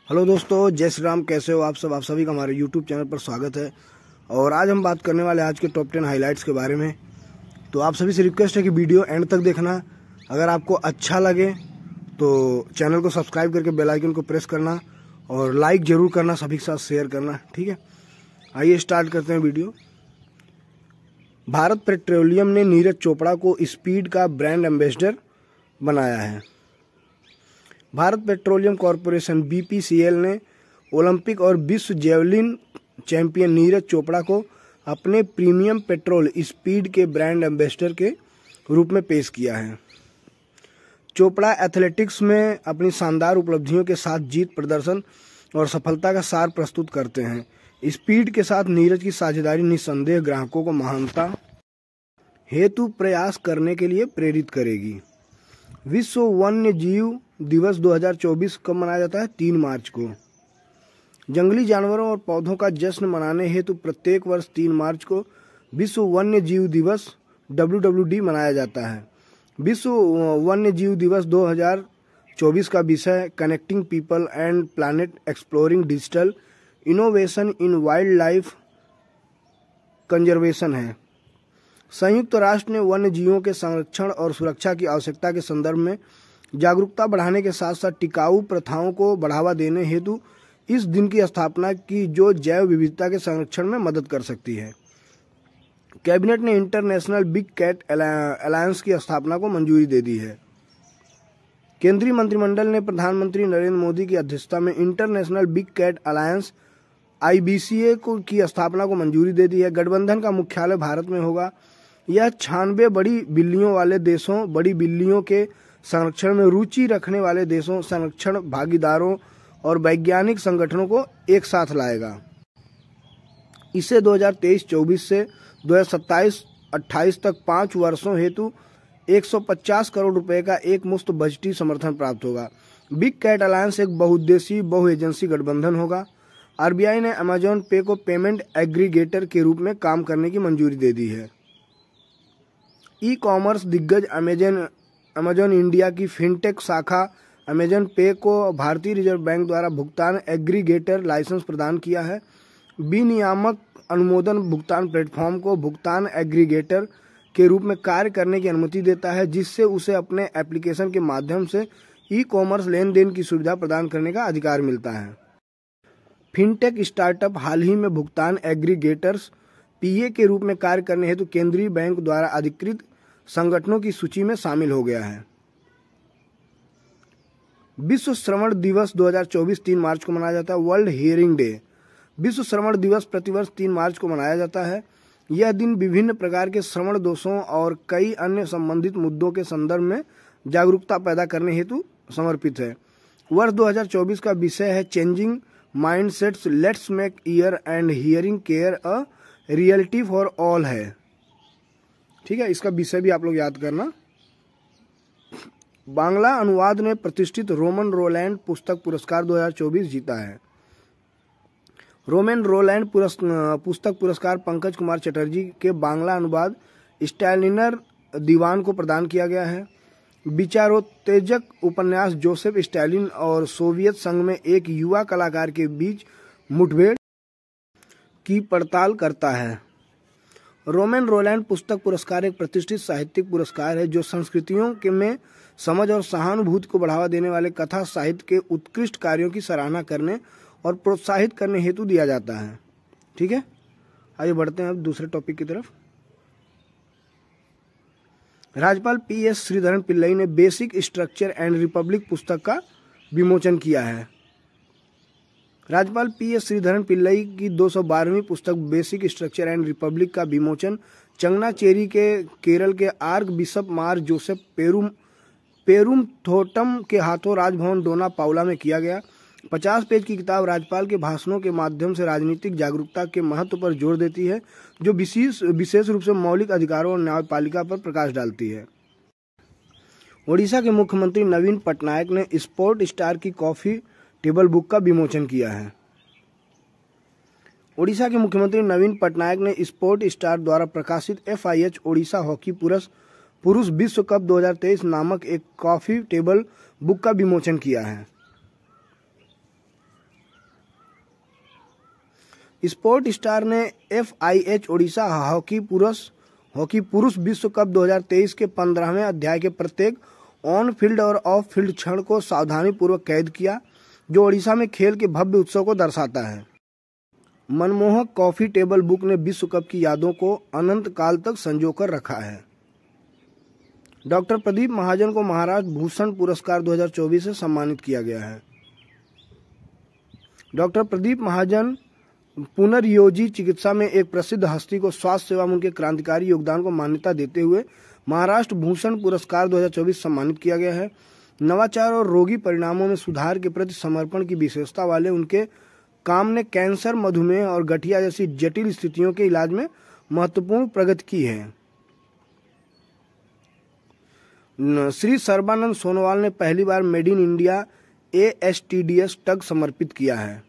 Hello दोस्तों, जय श्री राम। कैसे हो आप सब? आप सभी का हमारे यूट्यूब चैनल पर स्वागत है। और आज हम बात करने वाले आज के टॉप 10 हाइलाइट्स के बारे में। तो आप सभी से रिक्वेस्ट है कि वीडियो एंड तक देखना। अगर आपको अच्छा लगे तो चैनल को सब्सक्राइब करके बेल आइकन को प्रेस करना और लाइक जरूर करना, सभी के साथ शेयर करना, ठीक है। आइए स्टार्ट करते हैं वीडियो। भारत पेट्रोलियम ने नीरज चोपड़ा को स्पीड का ब्रांड एम्बेसडर बनाया है। भारत पेट्रोलियम कॉरपोरेशन BPCL ने ओलंपिक और विश्व जेवलिन चैंपियन नीरज चोपड़ा को अपने प्रीमियम पेट्रोल स्पीड के ब्रांड एम्बेसडर के रूप में पेश किया है। चोपड़ा एथलेटिक्स में अपनी शानदार उपलब्धियों के साथ जीत, प्रदर्शन और सफलता का सार प्रस्तुत करते हैं। स्पीड के साथ नीरज की साझेदारी निस्संदेह ग्राहकों को महानता हेतु प्रयास करने के लिए प्रेरित करेगी। विश्व वन्य जीव दिवस 2024 कब मनाया जाता है? 3 मार्च को। जंगली जानवरों और पौधों का जश्न मनाने हेतु प्रत्येक वर्ष 3 मार्च को विश्व वन्य जीव दिवस WWD मनाया जाता है। विश्व वन्य जीव दिवस 2024 का विषय connecting people and planet exploring digital innovation in wild life conservation है। संयुक्त राष्ट्र ने वन्य जीवों के संरक्षण और सुरक्षा की आवश्यकता के संदर्भ में जागरूकता बढ़ाने के साथ साथ टिकाऊ प्रथाओं को बढ़ावा देने हेतु इस दिन की स्थापना की, जो जैव विविधता के संरक्षण में मदद कर सकती है। कैबिनेट ने इंटरनेशनल बिग कैट अलायंस की स्थापना को मंजूरी दे दी है। केंद्रीय मंत्रिमंडल ने प्रधानमंत्री नरेंद्र मोदी की अध्यक्षता में international big cat alliance IBCA की स्थापना को मंजूरी दे दी है। गठबंधन का मुख्यालय भारत में होगा। यह 96 बड़ी बिल्लियों वाले देशों, बड़ी बिल्लियों के संरक्षण में रुचि रखने वाले देशों, संरक्षण भागीदारों और वैज्ञानिक संगठनों को एक साथ लाएगा। इसे 2023-24 से 2027-28 तक 5 वर्षों हेतु 150 करोड़ रुपए का एक मुफ्त बजटीय समर्थन प्राप्त होगा। बिग कैट अलायंस एक बहुउद्देशीय बहुएजेंसी गठबंधन होगा। RBI ने अमेजॉन पे को पेमेंट एग्रीगेटर के रूप में काम करने की मंजूरी दे दी है। ई-कॉमर्स दिग्गज अमेजॉन इंडिया की फिनटेक शाखा अमेजॉन पे को भारतीय रिजर्व बैंक द्वारा भुगतान एग्रीगेटर लाइसेंस प्रदान किया है। विनियामक अनुमोदन भुगतान प्लेटफॉर्म को भुगतान एग्रीगेटर के रूप में कार्य करने की अनुमति देता है, जिससे उसे अपने एप्लीकेशन के माध्यम से ई-कॉमर्स लेन देन की सुविधा प्रदान करने का अधिकार मिलता है। फिनटेक स्टार्टअप हाल ही में भुगतान एग्रीगेटर्स PA के रूप में कार्य करने हेतु केंद्रीय बैंक द्वारा अधिकृत संगठनों की सूची में शामिल हो गया है। विश्व श्रवण दिवस 2024 3 मार्च को मनाया जाता है। World hearing day. विश्व श्रवण दिवस प्रतिवर्ष 3 मार्च को मनाया जाता है। यह दिन विभिन्न प्रकार के श्रवण दोषों और कई अन्य संबंधित मुद्दों के संदर्भ में जागरूकता पैदा करने हेतु समर्पित है। वर्ष 2024 का विषय है changing mindsets, let's make year and hearing care a reality for all है। ठीक है, इसका विषय भी आप लोग याद करना। बांग्ला अनुवाद ने प्रतिष्ठित रोमन रोलैंड पुस्तक पुरस्कार 2024 जीता है। रोमन रोलैंड पुस्तक पुरस्कार पंकज कुमार चटर्जी के बांग्ला अनुवाद स्टैलिनर दीवान को प्रदान किया गया है। विचारोत्तेजक उपन्यास जोसेफ स्टालिन और सोवियत संघ में एक युवा कलाकार के बीच मुठभेड़ की पड़ताल करता है। रोमन रोलैंड पुस्तक पुरस्कार एक प्रतिष्ठित साहित्यिक पुरस्कार है जो संस्कृतियों में समझ और सहानुभूति को बढ़ावा देने वाले कथा साहित्य के उत्कृष्ट कार्यों की सराहना करने और प्रोत्साहित करने हेतु दिया जाता है। ठीक है, आइए बढ़ते हैं अब दूसरे टॉपिक की तरफ। राज्यपाल PS श्रीधरन पिल्लई ने बेसिक स्ट्रक्चर एंड रिपब्लिक पुस्तक का विमोचन किया है। राज्यपाल PS श्रीधरन पिल्लई की 212वीं पुस्तक बेसिक स्ट्रक्चर एंड रिपब्लिक का विमोचन चंगनाचेरी के केरल के आर्क बिशप मार जोसेफ पेरुमथोटम के हाथों राजभवन डोना पाउला में किया गया। 50 पेज की किताब राज्यपाल के भाषणों के माध्यम से राजनीतिक जागरूकता के महत्व पर जोर देती है, जो विशेष रूप से मौलिक अधिकारों और न्यायपालिका पर प्रकाश डालती है। ओडिशा के मुख्यमंत्री नवीन पटनायक ने स्पोर्ट स्टार की कॉफी टेबल बुक का विमोचन किया है। ओडिशा के मुख्यमंत्री नवीन पटनायक ने स्पोर्ट स्टार द्वारा प्रकाशित FIH ओडिशा हॉकी पुरुष विश्व कप 2023 नामक एक कॉफी टेबल बुक का विमोचन किया है। स्पोर्ट स्टार ने FIH ओडिशा हॉकी पुरुष विश्व कप 2023 के 15वें अध्याय के प्रत्येक ऑन फील्ड और ऑफ फील्ड क्षण को सावधानी पूर्वक कैद किया, जो ओडिशा में खेल के भव्य उत्सव को दर्शाता है। मनमोहक कॉफी टेबल बुक ने विश्व कप की यादों को अनंत काल तक संजोकर रखा है। डॉक्टर प्रदीप महाजन को महाराष्ट्र भूषण पुरस्कार 2024 से सम्मानित किया गया है। डॉक्टर प्रदीप महाजन पुनर्योजी चिकित्सा में एक प्रसिद्ध हस्ती को स्वास्थ्य सेवा में उनके क्रांतिकारी योगदान को मान्यता देते हुए महाराष्ट्र भूषण पुरस्कार 2024 सम्मानित किया गया है। नवाचार और रोगी परिणामों में सुधार के प्रति समर्पण की विशेषता वाले उनके काम ने कैंसर, मधुमेह और गठिया जैसी जटिल स्थितियों के इलाज में महत्वपूर्ण प्रगति की है। श्री सर्बानंद सोनोवाल ने पहली बार मेड इन इंडिया ASTDS टग समर्पित किया है।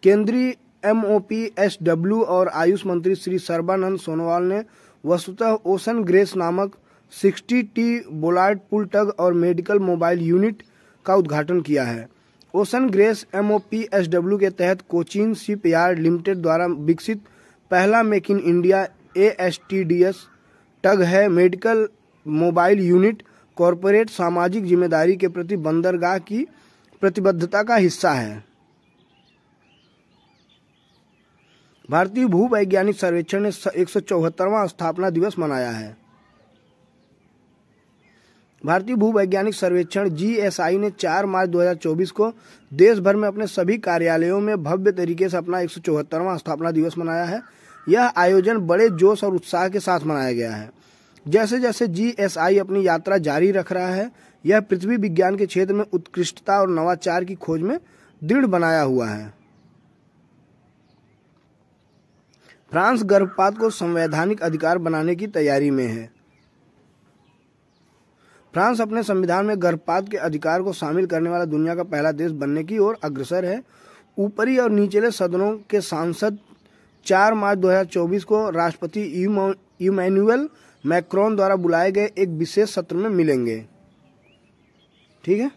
केंद्रीय MOPSW और आयुष मंत्री श्री सर्बानंद सोनोवाल ने वस्तुतः ओशन ग्रेस नामक 60T बोलार्ड पुल टग और मेडिकल मोबाइल यूनिट का उद्घाटन किया है। ओशन ग्रेस MOPSW के तहत कोचीन शिप यार्ड लिमिटेड द्वारा विकसित पहला मेक इन इंडिया ASTDS टग है। मेडिकल मोबाइल यूनिट कॉरपोरेट सामाजिक जिम्मेदारी के प्रति बंदरगाह की प्रतिबद्धता का हिस्सा है। भारतीय भूवैज्ञानिक सर्वेक्षण ने 174वां स्थापना दिवस मनाया है। भारतीय भूवैज्ञानिक सर्वेक्षण GSI ने 4 मार्च 2024 को देश भर में अपने सभी कार्यालयों में भव्य तरीके से अपना 174वां स्थापना दिवस मनाया है। यह आयोजन बड़े जोश और उत्साह के साथ मनाया गया है। जैसे जैसे GSI अपनी यात्रा जारी रख रहा है, यह पृथ्वी विज्ञान के क्षेत्र में उत्कृष्टता और नवाचार की खोज में दृढ़ बनाया हुआ है। फ्रांस गर्भपात को संवैधानिक अधिकार बनाने की तैयारी में है। फ्रांस अपने संविधान में गर्भपात के अधिकार को शामिल करने वाला दुनिया का पहला देश बनने की ओर अग्रसर है। ऊपरी और निचले सदनों के सांसद 4 मार्च 2024 को राष्ट्रपति इमैनुअल मैक्रोन द्वारा बुलाए गए एक विशेष सत्र में मिलेंगे। ठीक है,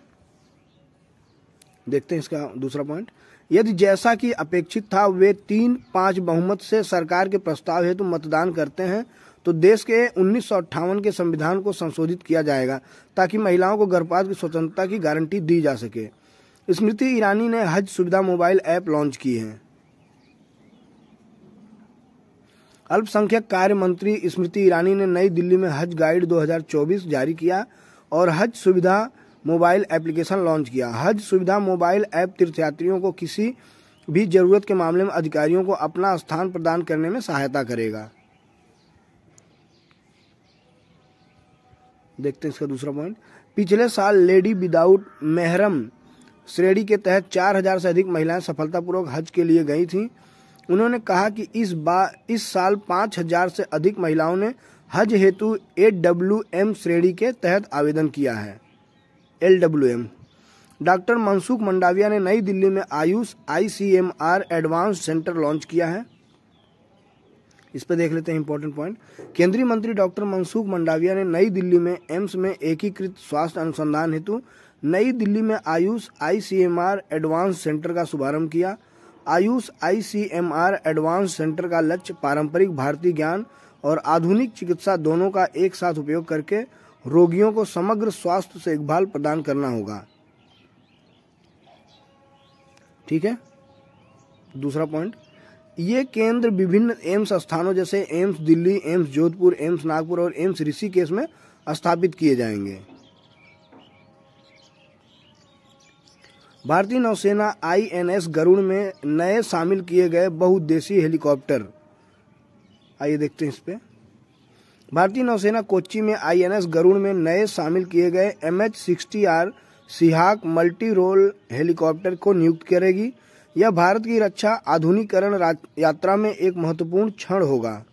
देखते हैं इसका दूसरा पॉइंट। यदि जैसा कि अपेक्षित था वे 3/5 बहुमत से सरकार के प्रस्ताव हेतु मतदान करते हैं, तो देश के 1958 के संविधान को संशोधित किया जाएगा ताकि महिलाओं को गर्भपात की स्वतंत्रता की गारंटी दी जा सके। स्मृति ईरानी ने हज सुविधा मोबाइल ऐप लॉन्च की है। अल्पसंख्यक कार्य मंत्री स्मृति ईरानी ने नई दिल्ली में हज गाइड 2024 जारी किया और हज सुविधा मोबाइल एप्लीकेशन लॉन्च किया। हज सुविधा मोबाइल ऐप तीर्थयात्रियों को किसी भी जरूरत के मामले में अधिकारियों को अपना स्थान प्रदान करने में सहायता करेगा। देखते हैं इसका दूसरा पॉइंट। पिछले साल लेडी विदाउट मेहरम श्रेणी के तहत 4000 से अधिक महिलाएं सफलतापूर्वक हज के लिए गई थीं। उन्होंने कहा कि इस साल 5000 से अधिक महिलाओं ने हज हेतु AWM श्रेणी के तहत आवेदन किया है। LWM। डॉक्टर मनसुख मंडाविया ने नई दिल्ली में Ayush ICMR advance centre launch किया है। इस पर देख लेते हैं इंपॉर्टेंट पॉइंट। केंद्रीय मंत्री डॉक्टर मनसुख मंडाविया ने नई दिल्ली में एम्स में एकीकृत स्वास्थ्य अनुसंधान हेतु नई दिल्ली में आयुष ICMR एडवांस सेंटर का शुभारंभ किया। आयुष ICMR एडवांस सेंटर का लक्ष्य पारंपरिक भारतीय ज्ञान और आधुनिक चिकित्सा दोनों का एक साथ उपयोग करके रोगियों को समग्र स्वास्थ्य देखभाल प्रदान करना होगा। ठीक है, दूसरा पॉइंट। ये केंद्र विभिन्न एम्स स्थानों जैसे AIIMS Delhi, AIIMS Jodhpur, AIIMS Nagpur और एम्स ऋषिकेश में स्थापित किए जाएंगे। भारतीय नौसेना INS गरुड़ में नए शामिल किए गए बहुउद्देशीय हेलीकॉप्टर। आइए देखते हैं इस पे। भारतीय नौसेना कोच्चि में INS गरुड़ में नए शामिल किए गए MH-60R सिहाक मल्टी रोल हेलीकॉप्टर को नियुक्त करेगी। यह भारत की रक्षा आधुनिकीकरण यात्रा में एक महत्वपूर्ण क्षण होगा।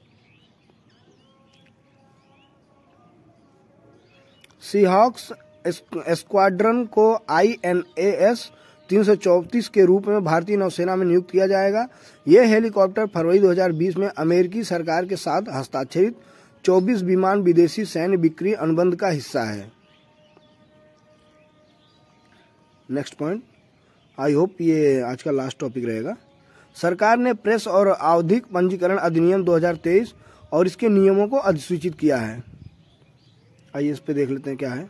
सीहॉक्स स्क्वाड्रन को INAS 334 के रूप में भारतीय नौसेना में नियुक्त किया जाएगा। यह हेलीकॉप्टर फरवरी 2020 में अमेरिकी सरकार के साथ हस्ताक्षरित 24 विमान विदेशी सैन्य बिक्री अनुबंध का हिस्सा है। Next point. आई होप ये आज का लास्ट टॉपिक रहेगा। सरकार ने प्रेस और आवधिक पंजीकरण अधिनियम 2023 और इसके नियमों को अधिसूचित किया है। आइए इस पे देख लेते हैं क्या है।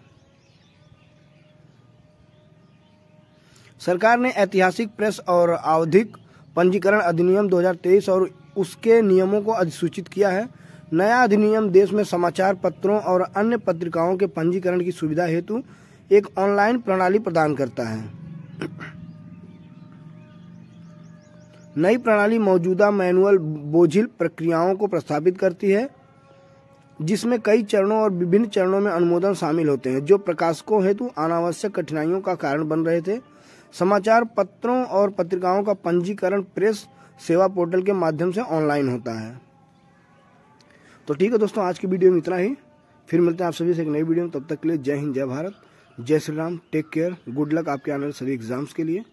सरकार ने ऐतिहासिक प्रेस और आवधिक पंजीकरण अधिनियम 2023 और उसके नियमों को अधिसूचित किया है। नया अधिनियम देश में समाचार पत्रों और अन्य पत्रिकाओं के पंजीकरण की सुविधा हेतु एक ऑनलाइन प्रणाली प्रदान करता है। नई प्रणाली मौजूदा मैनुअल बोझिल प्रक्रियाओं को प्रस्तावित करती है, जिसमें कई चरणों और विभिन्न चरणों में अनुमोदन शामिल होते हैं, जो प्रकाशकों हेतु अनावश्यक कठिनाइयों का कारण बन रहे थे। समाचार पत्रों और पत्रिकाओं का पंजीकरण प्रेस सेवा पोर्टल के माध्यम से ऑनलाइन होता है। तो ठीक है दोस्तों, आज की वीडियो में इतना ही। फिर मिलते हैं आप सभी से एक नई वीडियो में। तब तक के लिए जय हिंद, जय भारत, जय Shri Ram, take care, good luck आपके आने वाले सभी एग्जाम्स के लिए।